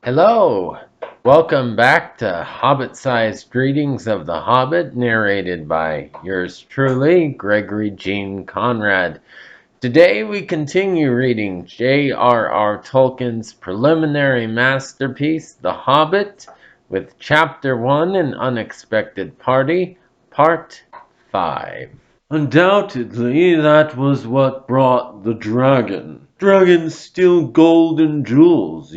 Hello! Welcome back to Hobbit-Sized Greetings of the Hobbit, narrated by yours truly, Gregory Jean Conrad. Today we continue reading J.R.R. Tolkien's preliminary masterpiece, The Hobbit, with Chapter 1, An Unexpected Party, Part 5. Undoubtedly, that was what brought the dragon. Dragons steal gold and jewels,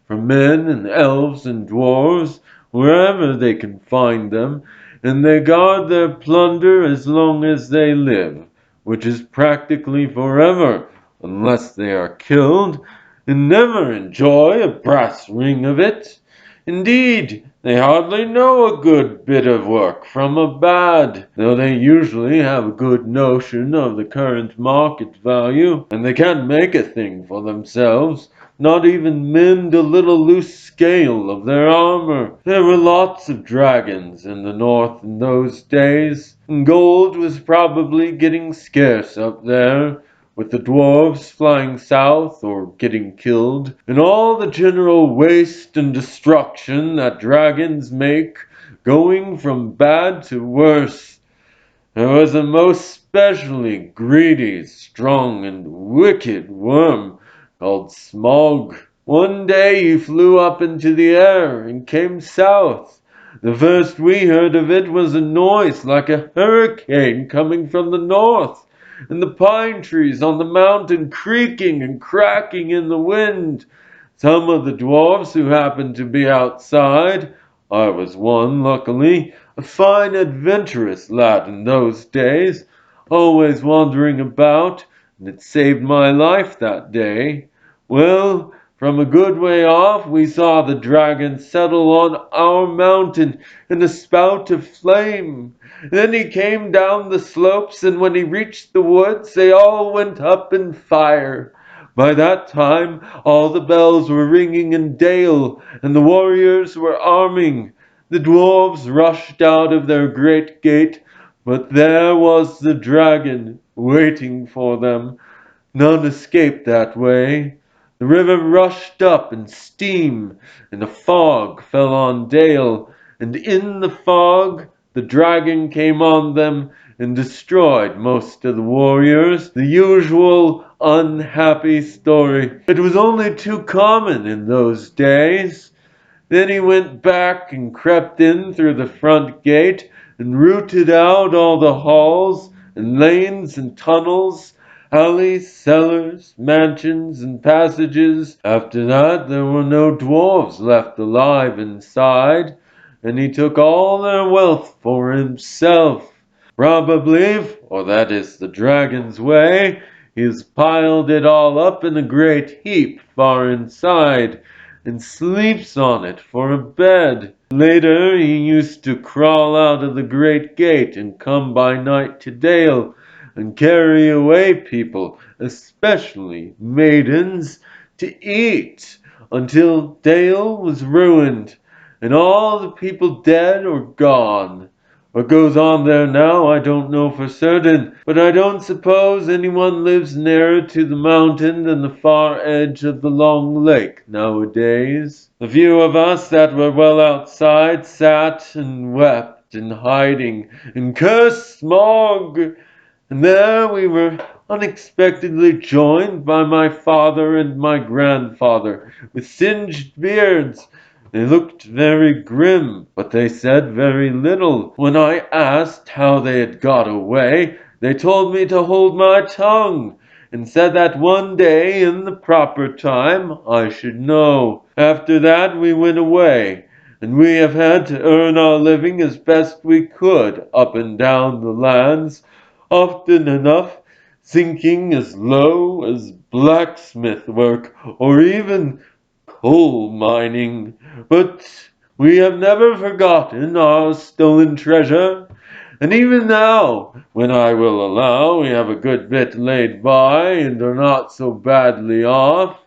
from men and elves and dwarves, wherever they can find them, and they guard their plunder as long as they live, which is practically forever, unless they are killed, and never enjoy a brass ring of it. Indeed, they hardly know a good bit of work from a bad, though they usually have a good notion of the current market value, and they can't make a thing for themselves, not even mend a little loose scale of their armor. There were lots of dragons in the north in those days, and gold was probably getting scarce up there, with the dwarves flying south or getting killed, and all the general waste and destruction that dragons make going from bad to worse. There was a most specially greedy, strong, and wicked worm called Smog. One day he flew up into the air and came south. The first we heard of it was a noise like a hurricane coming from the north, and the pine trees on the mountain creaking and cracking in the wind. Some of the dwarfs who happened to be outside, I was one, luckily, a fine adventurous lad in those days, always wandering about, and it saved my life that day. Well, from a good way off we saw the dragon settle on our mountain in a spout of flame. Then he came down the slopes, and when he reached the woods, they all went up in fire. By that time all the bells were ringing in Dale, and the warriors were arming. The dwarves rushed out of their great gate, but there was the dragon waiting for them. None escaped that way. The river rushed up in steam, and a fog fell on Dale, and in the fog the dragon came on them and destroyed most of the warriors. The usual unhappy story. It was only too common in those days. Then he went back and crept in through the front gate and rooted out all the halls and lanes and tunnels, alleys, cellars, mansions, and passages. After that there were no dwarfs left alive inside, and he took all their wealth for himself. Probably, for that is the dragon's way, he has piled it all up in a great heap far inside, and sleeps on it for a bed. Later he used to crawl out of the great gate and come by night to Dale, and carry away people, especially maidens, to eat, until Dale was ruined, and all the people dead or gone. What goes on there now I don't know for certain, but I don't suppose anyone lives nearer to the mountain than the far edge of the long lake nowadays. The few of us that were well outside sat and wept in hiding and cursed Smog, and there we were unexpectedly joined by my father and my grandfather, with singed beards. They looked very grim, but they said very little. When I asked how they had got away, they told me to hold my tongue, and said that one day, in the proper time, I should know. After that we went away, and we have had to earn our living as best we could up and down the lands, often enough sinking as low as blacksmith work, or even coal mining, but we have never forgotten our stolen treasure, and even now, when I will allow we have a good bit laid by and are not so badly off,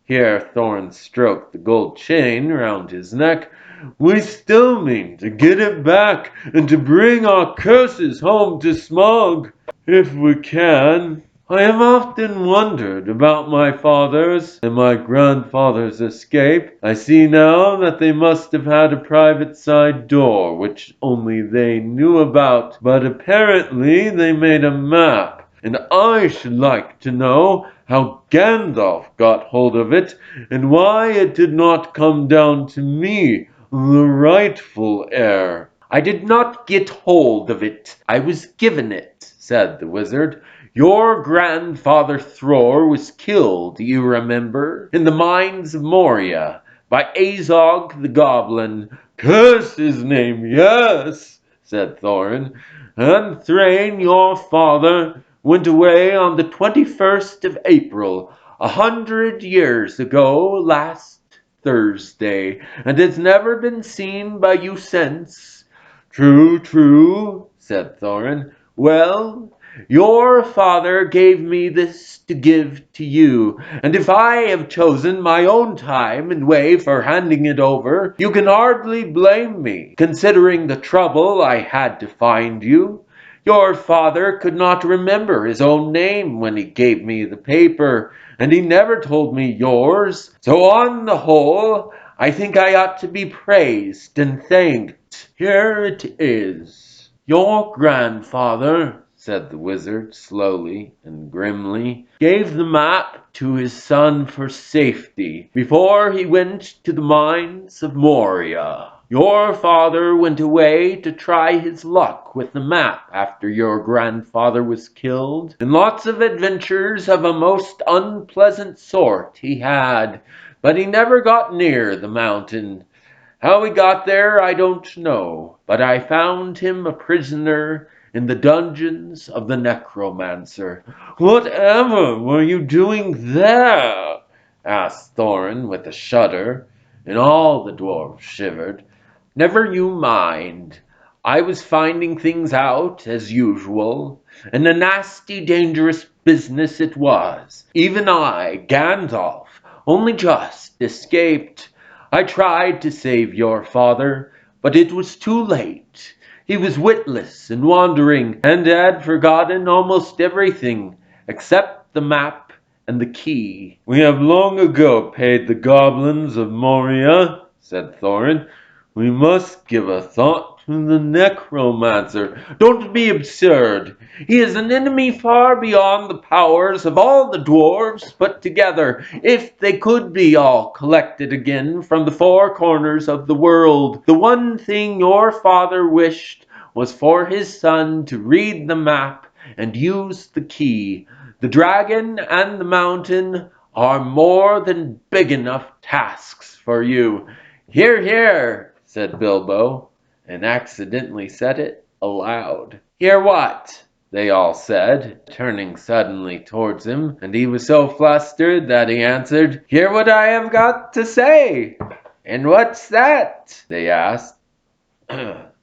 here Thorn stroked the gold chain round his neck, we still mean to get it back and to bring our curses home to Smog, if we can. I have often wondered about my father's and my grandfather's escape. I see now that they must have had a private side door which only they knew about, but apparently they made a map, and I should like to know how Gandalf got hold of it and why it did not come down to me, the rightful heir. I did not get hold of it. I was given it, said the wizard. Your grandfather Thror was killed, you remember, in the mines of Moria by Azog the Goblin. Curse his name, yes, said Thorin. And Thrain, your father, went away on the 21st of April, 100 years ago last Thursday, and has never been seen by you since. True, true, said Thorin. Well, your father gave me this to give to you, and if I have chosen my own time and way for handing it over, you can hardly blame me, considering the trouble I had to find you. Your father could not remember his own name when he gave me the paper, and he never told me yours. So on the whole, I think I ought to be praised and thanked. Here it is. Your grandfather, said the wizard slowly and grimly, gave the map to his son for safety before he went to the mines of Moria. Your father went away to try his luck with the map after your grandfather was killed, and lots of adventures of a most unpleasant sort he had, but he never got near the mountain. How he got there I don't know, but I found him a prisoner in the dungeons of the necromancer. Whatever were you doing there? Asked Thorin with a shudder, and all the dwarfs shivered. Never you mind. I was finding things out, as usual, and a nasty, dangerous business it was. Even I, Gandalf, only just escaped. I tried to save your father, but it was too late. He was witless and wandering, and had forgotten almost everything except the map and the key. We have long ago paid the goblins of Moria, said Thorin. We must give a thought to the necromancer. Don't be absurd. He is an enemy far beyond the powers of all the dwarves put together, if they could be all collected again from the four corners of the world. The one thing your father wished was for his son to read the map and use the key. The dragon and the mountain are more than big enough tasks for you. Hear, hear, said Bilbo, and accidentally said it aloud. Hear what? They all said, turning suddenly towards him, and he was so flustered that he answered, Hear what I have got to say. And what's that? They asked.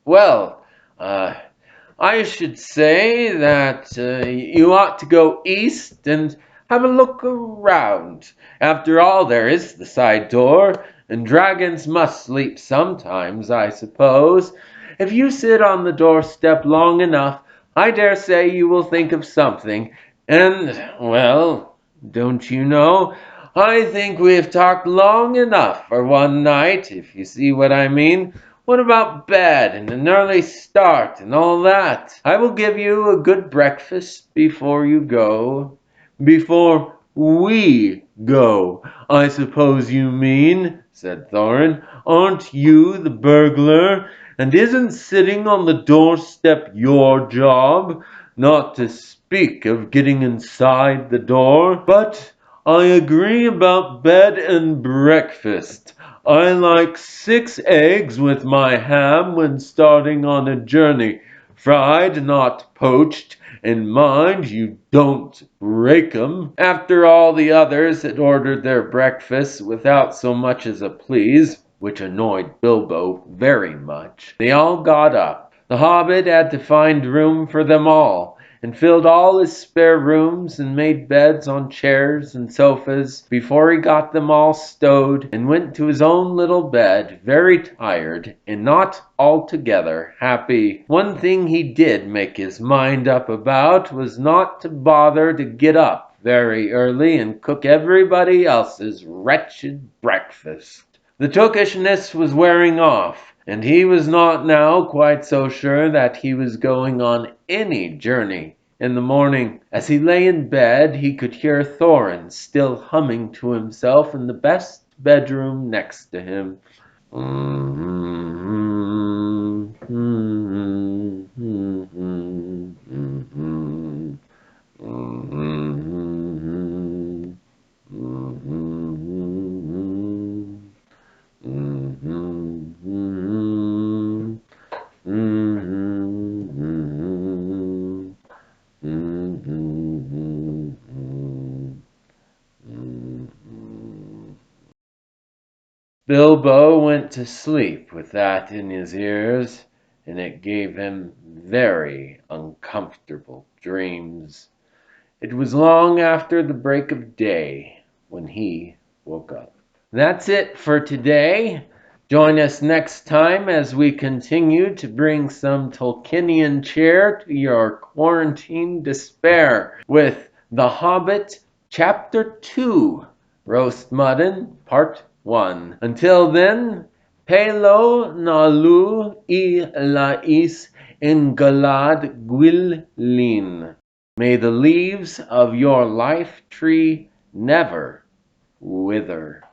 Well, I should say that you ought to go east and have a look around. After all, there is the side door, and dragons must sleep sometimes, I suppose. If you sit on the doorstep long enough, I dare say you will think of something. And, well, don't you know, I think we have talked long enough for one night, if you see what I mean. What about bed and an early start and all that? I will give you a good breakfast before you go. Before we go, I suppose you mean, said Thorin. Aren't you the burglar? And isn't sitting on the doorstep your job? Not to speak of getting inside the door. But I agree about bed and breakfast. I like 6 eggs with my ham when starting on a journey, fried, not poached, and mind you don't break 'em. After all the others had ordered their breakfasts without so much as a please, which annoyed Bilbo very much, they all got up. The hobbit had to find room for them all, and filled all his spare rooms and made beds on chairs and sofas before he got them all stowed, and went to his own little bed, very tired and not altogether happy. One thing he did make his mind up about was not to bother to get up very early and cook everybody else's wretched breakfast. The tookishness was wearing off, and he was not now quite so sure that he was going on any journey in the morning. As he lay in bed, he could hear Thorin still humming to himself in the best bedroom next to him. Bilbo went to sleep with that in his ears, and it gave him very uncomfortable dreams. It was long after the break of day when he woke up. That's it for today. Join us next time as we continue to bring some Tolkienian cheer to your quarantine despair with The Hobbit, Chapter 2, Roast Mutton, Part 1. Until then, Pelo Nalu I Lais in Galad Gwylin. May the leaves of your life tree never wither.